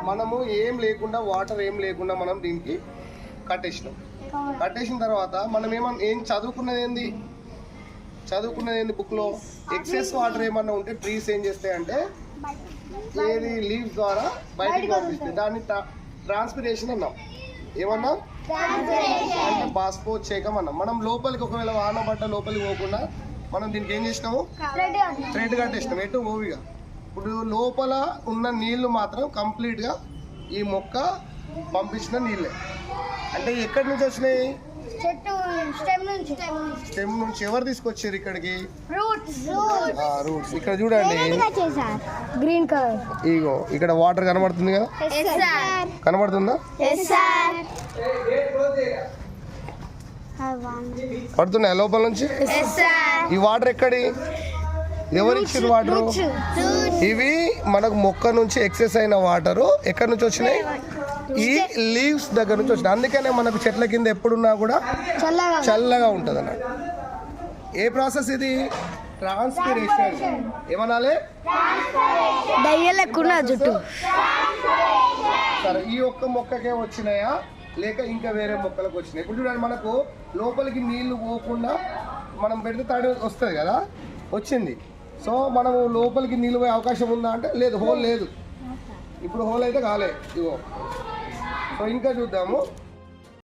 మనము ఏం లేకుండా వాటర్ ఏం లేకుండా మనం దీనికి కట్టేసినాం. కట్టేసిన తర్వాత మనం ఏం చదువుకున్నది ఏంది బుక్లో ఎక్సెస్ వాటర్ ఏమన్నా ఉంటే ట్రీస్ ఏం చేస్తాయంటే ఏది లీవ్స్ ద్వారా బయటికి పంపిస్తాయి. దాన్ని ట్రాన్స్పిరేషన్ అన్నాం. ఏమన్నా అంటే బాష్పోత్సేకం అన్నాం. మనం లోపలికి ఒకవేళ వాన పడ్డ లోపలికి పోకుండా మనం దీనికి ఏం చేసినాము థ్రెడ్ కట్టేసినాం ఎటు ఓవిగా. ఇప్పుడు లోపల ఉన్న నీళ్లు మాత్రం కంప్లీట్గా ఈ మొక్క పంపించిన నీళ్ళే. అంటే ఎక్కడి నుంచి వచ్చినాయి? స్టెమ్ నుంచి. ఎవరు తీసుకొచ్చారు ఇక్కడికి? రూట్స్. ఇక్కడ చూడండి గ్రీన్ కలర్. ఇగో ఇక్కడ వాటర్ కనబడుతుంది కదా, కనబడుతుందా? పడుతున్నాయా లోపల నుంచి? ఈ వాటర్ ఎక్కడి? ఎవరిచ్చిన వాటరు? ఇవి మనకు మొక్క నుంచి ఎక్సెస్ అయిన వాటరు ఎక్కడి నుంచి వచ్చినాయి? ఈ లీవ్స్ దగ్గర నుంచి వచ్చినాయి. అందుకనే మనకు చెట్ల కింద ఎప్పుడున్నా కూడా చల్లగా ఉంటుంది అన్నట్టు. ఏ ప్రాసెస్ ఇది? ట్రాన్స్పిరేషన్. ఏమనాలి? జుట్టు. సరే, ఈ ఒక్క మొక్కకే వచ్చినాయా లేక ఇంకా వేరే మొక్కలకు వచ్చినాయి? ఇప్పుడు చూడండి, మనకు లోపలికి నీళ్లు పోకుండా మనం పెడితే తడి వస్తుంది కదా, వచ్చింది. సో మనము లోపలికి నీళ్ళు పోయే అవకాశం ఉందా అంటే లేదు, హోల్ లేదు. ఇప్పుడు హోల్ అయితే కాలే. ఇగో. సో ఇంకా చూద్దాము.